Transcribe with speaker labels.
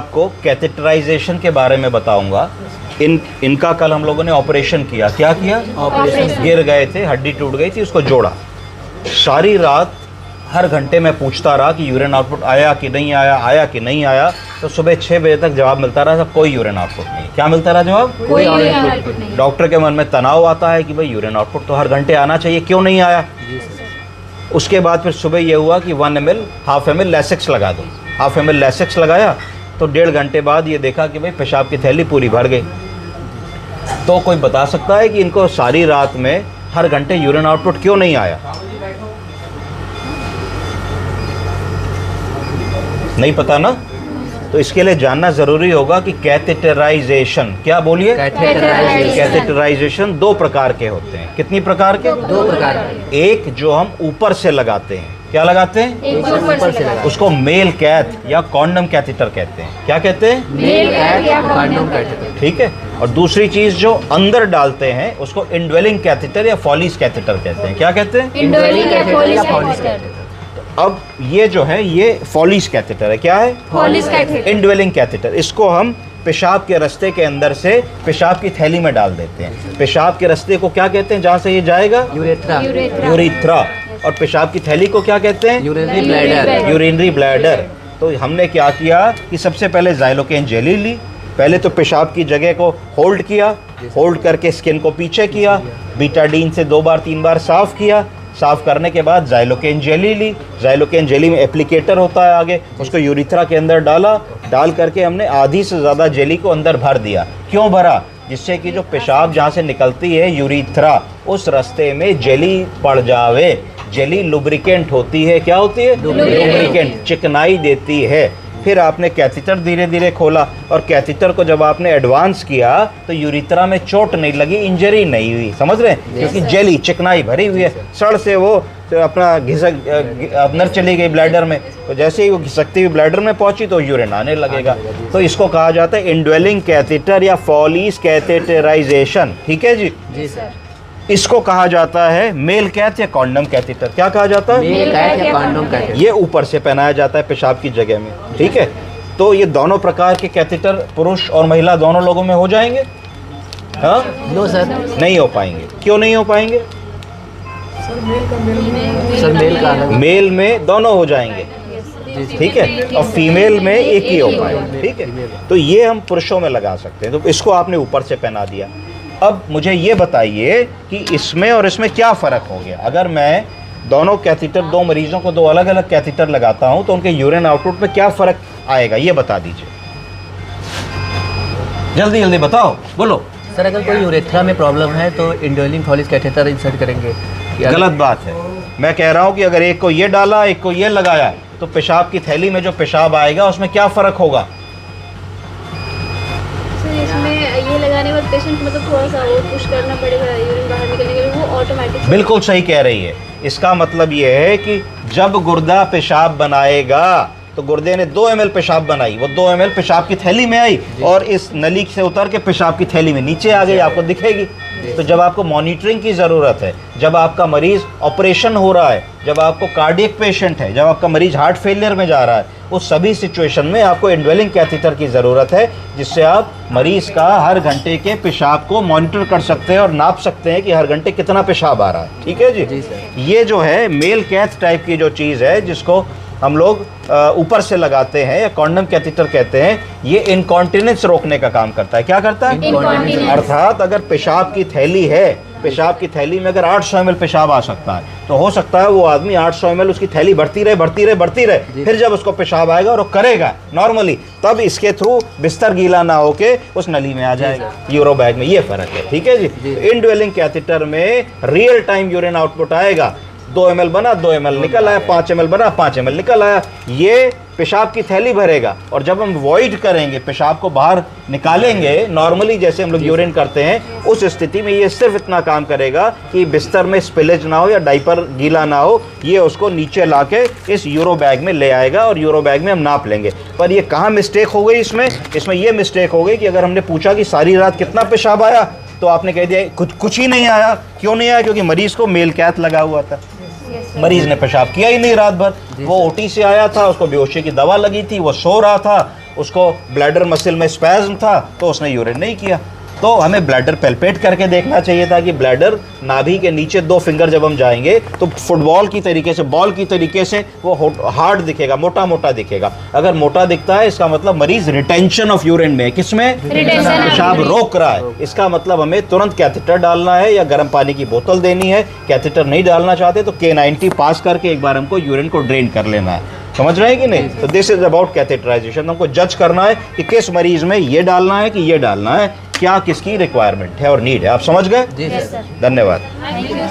Speaker 1: आपको कैथेटराइजेशन के बारे में बताऊंगा। इनका कल हम लोगों ने ऑपरेशन किया। क्या किया? ऑपरेशन। गिर गए थे, हड्डी टूट गई थी, उसको जोड़ा। सारी रात हर घंटे में पूछता रहा कि यूरिन आउटपुट आया कि नहीं आया, आया कि नहीं आया। तो सुबह 6 बजे तक जवाब मिलता रहा, कोई यूरिन आउटपुट नहीं। क्या मिलता रहा जवाब? कोई यूरिन आउटपुट नहीं। डॉक्टर के मन में तनाव आता है कि भाई यूरिन आउटपुट तो हर घंटे आना चाहिए, क्यों नहीं आया? उसके बाद फिर सुबह ये हुआ कि 1 ml, हाफ ml लैसेक्स लगा दो। हाफ ml लैसेक्स लगाया तो 1.5 घंटे बाद ये देखा कि भाई पेशाब की थैली पूरी भर गई। तो कोई बता सकता है कि इनको सारी रात में हर घंटे यूरिन आउटपुट क्यों नहीं आया? नहीं पता ना? तो इसके लिए जानना ज़रूरी होगा कि कैथेटराइजेशन, क्या बोलिए? कैथेटराइजेशन 2 प्रकार के होते हैं। कितनी प्रकार के? 2 प्रकार के। एक जो हम ऊपर से लगाते हैं, क्या लगाते हैं? ऊपर से लगाते हैं। उसको मेल कैथ या कॉन्डम कैथेटर कहते हैं। क्या कहते हैं? मेल कैथ या कॉन्डम कैथेटर। ठीक है। और दूसरी चीज जो अंदर डालते हैं उसको इंडवेलिंग कैथेटर या फॉलिस कैथेटर कहते हैं। क्या कहते हैं? इंडवेलिंग कैथेटर या फॉलिस कैथेटर। अब ये जो है ये फॉलिस कैथेटर है। क्या है? Foley's catheter, indwelling catheter. इसको हम पेशाब के रास्ते के अंदर से पेशाब की थैली में डाल देते हैं। पेशाब के रास्ते को क्या कहते हैं जहाँ से ये जाएगा? यूरेथ्रा। यूरेथ्रा। और पेशाब की थैली को क्या कहते हैं? Urinary bladder. Urinary bladder. तो हमने क्या किया कि सबसे पहले ज़ाइलोकेन जेली ली। पहले तो पेशाब की जगह को होल्ड किया, होल्ड करके स्किन को पीछे किया, बीटाडीन से 2 बार 3 बार साफ़ किया। साफ़ करने के बाद ज़ाइलोकेन जेली ली। ज़ाइलोकेन जेली में एप्लीकेटर होता है आगे, उसको यूरिथ्रा के अंदर डाला। डाल करके हमने आधी से ज़्यादा जेली को अंदर भर दिया। क्यों भरा? जिससे कि जो पेशाब जहाँ से निकलती है यूरिथ्रा, उस रास्ते में जेली पड़ जावे। जेली लुब्रिकेंट होती है। क्या होती है? लुब्रिकेंट, चिकनाई देती है। फिर आपने कैथेटर धीरे धीरे खोला और कैथेटर को जब आपने एडवांस किया तो यूरिथ्रा में चोट नहीं लगी, इंजरी नहीं हुई। समझ रहे हैं? क्योंकि जेली चिकनाई भरी हुई है, सड़ से वो तो अपना घिसक अंदर चली गई ब्लैडर में। तो जैसे ही वो घिसकती हुई ब्लैडर में पहुंची तो यूरिन आने लगेगा। तो इसको कहा जाता है इंडवेलिंग कैथेटर या फॉलिस कैथेटराइजेशन। ठीक है जी? जी सर। इसको कहा जाता है मेल कैथ या कॉन्डम कैथेटर। क्या कहा जाता है? मेल कैथ या कॉन्डम कैथेटर। ये ऊपर से पहनाया जाता है पेशाब की जगह में। ठीक है। तो ये दोनों प्रकार के कैथेटर पुरुष और महिला दोनों लोगों में हो जाएंगे? हाँ? नो सर, नहीं हो पाएंगे। क्यों नहीं हो पाएंगे? मेल में दोनों हो जाएंगे। ठीक है। और फीमेल में एक ही हो पाएगा। ठीक है। तो ये हम पुरुषों में लगा सकते हैं। तो इसको आपने ऊपर से पहना दिया। अब मुझे ये बताइए कि इसमें और इसमें क्या फ़र्क हो गया? अगर मैं दोनों कैथेटर, 2 मरीजों को 2 अलग अलग कैथेटर लगाता हूं तो उनके यूरिन आउटपुट में क्या फ़र्क आएगा, ये बता दीजिए। जल्दी जल्दी बताओ, बोलो।
Speaker 2: सर अगर कोई यूरेथ्रा में प्रॉब्लम है तो इंडवेलिंग फॉलिस कैथेटर इंसर्ट करेंगे।
Speaker 1: गलत बात है। मैं कह रहा हूँ कि अगर एक को ये डाला, एक को ये लगाया, तो पेशाब की थैली में जो पेशाब आएगा उसमें क्या फ़र्क होगा?
Speaker 3: ये लगाने के बाद पेशेंट मतलब थोड़ा सा वो पुश करना पड़ेगा यूरिन बाहर निकलने के लिए, वो ऑटोमेटिक।
Speaker 1: बिल्कुल सही कह रही है। इसका मतलब ये है कि जब गुर्दा पेशाब बनाएगा तो गुर्दे ने 2 ml पेशाब बनाई, वो 2 ml पेशाब की थैली में आई और इस नली से उतर के पेशाब की थैली में नीचे आ गई, आपको दिखेगी। तो जब आपको मॉनिटरिंग की ज़रूरत है, जब आपका मरीज़ ऑपरेशन हो रहा है, जब आपको कार्डियक पेशेंट है, जब आपका मरीज़ हार्ट फेलियर में जा रहा है, उस सभी सिचुएशन में आपको इंडवेलिंग कैथेटर की ज़रूरत है, जिससे आप मरीज़ का हर घंटे के पेशाब को मॉनिटर कर सकते हैं और नाप सकते हैं कि हर घंटे कितना पेशाब आ रहा है। ठीक है जी? ये जो है मेल कैथ टाइप की जो चीज़ है, जिसको हम लोग ऊपर से लगाते हैं या कॉन्डम कैथेटर कहते हैं, ये इनकॉन्टिनेंस रोकने का काम करता है। क्या करता है? अर्थात अगर पेशाब की थैली है, पेशाब की थैली में अगर 800 ml पेशाब आ सकता है, तो हो सकता है वो आदमी 800 ml उसकी थैली बढ़ती रहे। फिर जब उसको पेशाब आएगा और वो करेगा नॉर्मली, तब इसके थ्रू बिस्तर गीला ना होके उस नली में आ जाएगा, यूरो बैग में। ये फ़र्क है। ठीक है जी? इंडवेलिंग कैथेटर में रियल टाइम यूरिन आउटपुट आएगा। 2 ml बना, 2 ml निकल आया, 5 ml बना, 5 ml निकल आया। ये पेशाब की थैली भरेगा। और जब हम वॉइड करेंगे, पेशाब को बाहर निकालेंगे नॉर्मली जैसे हम लोग यूरिन करते हैं, उस स्थिति में ये सिर्फ इतना काम करेगा कि बिस्तर में स्पिलेज ना हो या डाइपर गीला ना हो, ये उसको नीचे लाके इस यूरो बैग में ले आएगा और यूरो बैग में हम नाप लेंगे। पर ये कहाँ मिस्टेक हो गई इसमें ये मिस्टेक हो गई कि अगर हमने पूछा कि सारी रात कितना पेशाब आया, तो आपने कह दिया कुछ ही नहीं आया। क्यों नहीं आया? क्योंकि मरीज़ को मेल कैथ लगा हुआ था। मरीज ने पेशाब किया ही नहीं रात भर। वो ओटी से आया था, उसको बेहोशी की दवा लगी थी, वो सो रहा था, उसको ब्लैडर मसल में स्पैज्म था तो उसने यूरिन नहीं किया। तो हमें ब्लैडर पेल्पेट करके देखना चाहिए था कि ब्लैडर नाभि के नीचे 2 फिंगर जब हम जाएंगे तो फुटबॉल की तरीके से, बॉल की तरीके से वो हार्ड दिखेगा, मोटा मोटा दिखेगा। अगर मोटा दिखता है इसका मतलब मरीज रिटेंशन ऑफ यूरिन में, किसमें, पेशाब रोक रहा है। इसका मतलब हमें तुरंत कैथेटर डालना है या गर्म पानी की बोतल देनी है। कैथेटर नहीं डालना चाहते तो K90 पास करके एक बार हमको यूरिन को ड्रेन कर लेना है। समझ रहे हैं कि नहीं? तो दिस इज अबाउट कैथेटराइजेशन। हमको जज करना है कि किस मरीज में ये डालना है कि ये डालना है, क्या किसकी रिक्वायरमेंट है और नीड है। आप समझ गए?
Speaker 2: जी सर।
Speaker 1: धन्यवाद।